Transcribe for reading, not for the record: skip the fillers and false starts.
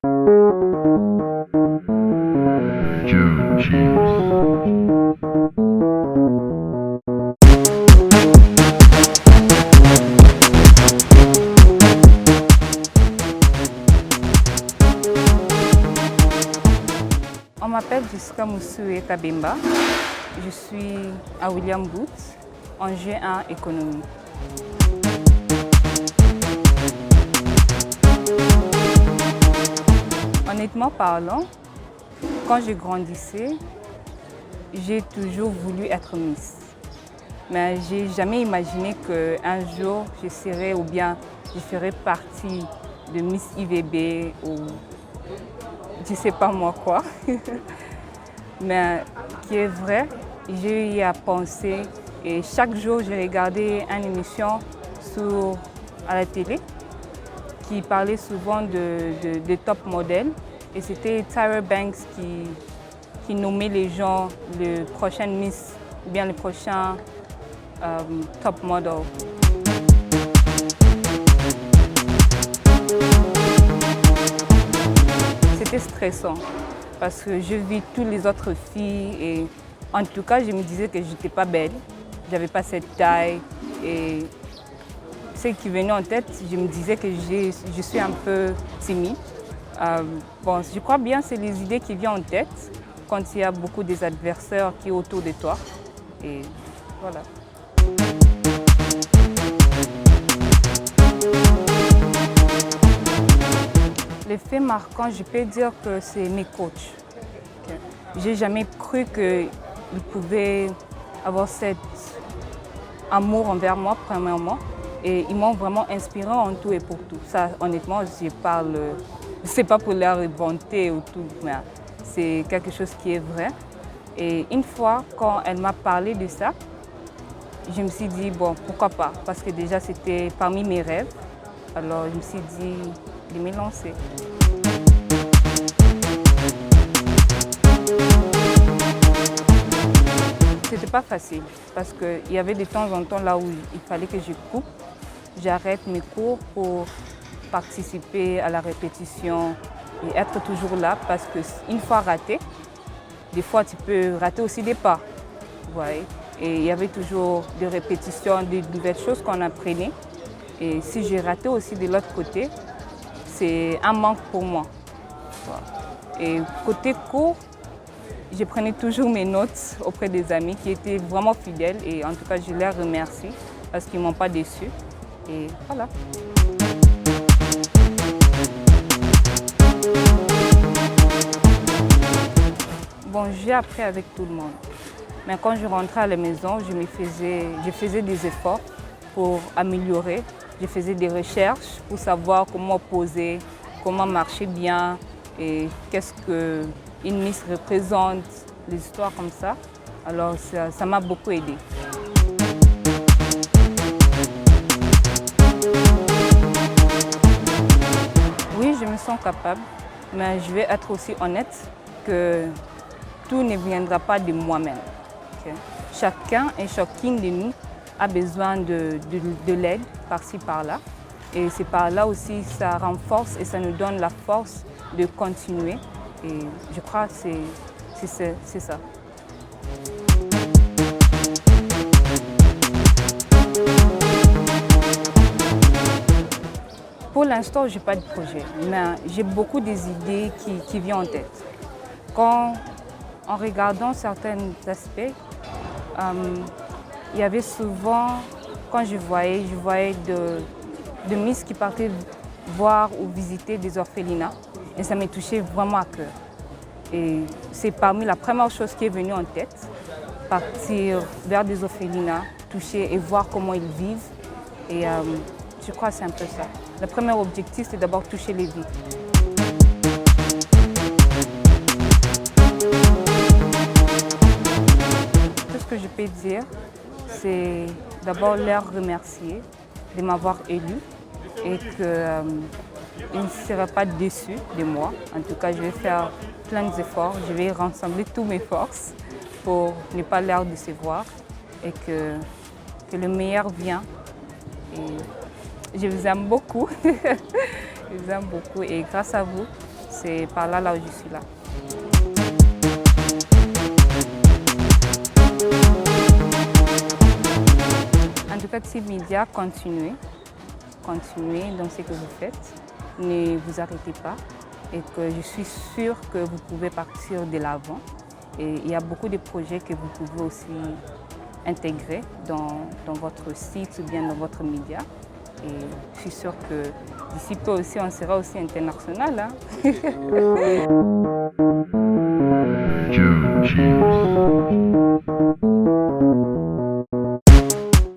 On m'appelle Jessica Moussoué Kabemba. Je suis à William Booth en G1 économie. Honnêtement parlant, quand je grandissais, j'ai toujours voulu être Miss. Mais je n'ai jamais imaginé qu'un jour je serais ou bien je ferais partie de Miss IVB ou je ne sais pas moi quoi. Mais qui est vrai, j'ai eu à penser et chaque jour je regardais une émission à la télé qui parlait souvent de top modèles et c'était Tyra Banks qui nommait les gens le prochain Miss ou bien le prochain top model. C'était stressant parce que je vis toutes les autres filles et en tout cas je me disais que je n'étais pas belle, j'avais pas cette taille et ce qui venait en tête, je me disais que je suis un peu timide. Bon, je crois bien que c'est les idées qui viennent en tête quand il y a beaucoup des adversaires qui sont autour de toi et voilà. L'effet marquant, je peux dire que c'est mes coachs. J'ai jamais cru qu'ils pouvaient avoir cet amour envers moi, premièrement. Et ils m'ont vraiment inspiré en tout et pour tout. Ça, honnêtement, je parle, c'est pas pour leur vanter ou tout, mais c'est quelque chose qui est vrai. Et une fois, quand elle m'a parlé de ça, je me suis dit, bon, pourquoi pas? Parce que déjà, c'était parmi mes rêves. Alors, je me suis dit de me lancer. C'était pas facile parce qu'il y avait de temps en temps là où il fallait que je coupe. J'arrête mes cours pour participer à la répétition et être toujours là parce qu'une fois raté, des fois tu peux rater aussi des pas. Ouais. Et il y avait toujours des répétitions, de nouvelles choses qu'on apprenait. Et si j'ai raté aussi de l'autre côté, c'est un manque pour moi. Et côté cours, je prenais toujours mes notes auprès des amis qui étaient vraiment fidèles et en tout cas je les remercie parce qu'ils ne m'ont pas déçue. Et voilà. Bon, j'ai appris avec tout le monde. Mais quand je rentrais à la maison, je faisais des efforts pour améliorer. Je faisais des recherches pour savoir comment poser, comment marcher bien et qu'est-ce qu'une Miss représente, des histoires comme ça. Alors ça m'a beaucoup aidé. Oui, je me sens capable, mais je vais être aussi honnête que tout ne viendra pas de moi-même. Okay? Chacun et chacune de nous a besoin de l'aide par-ci, par-là. Et c'est par là aussi ça renforce et ça nous donne la force de continuer. Et je crois que c'est ça. Pour l'instant, je n'ai pas de projet, mais j'ai beaucoup des idées qui viennent en tête. En regardant certains aspects, il y avait souvent, quand je voyais de Miss qui partaient voir ou visiter des orphelinats et ça me touchait vraiment à cœur. Et c'est parmi la première chose qui est venue en tête, partir vers des orphelinats, toucher et voir comment ils vivent. Et je crois que c'est un peu ça. Le premier objectif, c'est d'abord toucher les vies. Tout ce que je peux dire, c'est d'abord leur remercier de m'avoir élu et qu'ils ne seraient pas déçus de moi. En tout cas, je vais faire plein d'efforts, je vais rassembler toutes mes forces pour ne pas leur décevoir et que le meilleur vient. Et je vous aime beaucoup. Je vous aime beaucoup et grâce à vous, c'est par là où je suis là. En tout cas, Team Media, continuez dans ce que vous faites. Ne vous arrêtez pas et que je suis sûre que vous pouvez partir de l'avant. Et il y a beaucoup de projets que vous pouvez aussi intégrer dans votre site ou bien dans votre média. Et je suis sûre que d'ici peu aussi, on sera aussi international. Hein?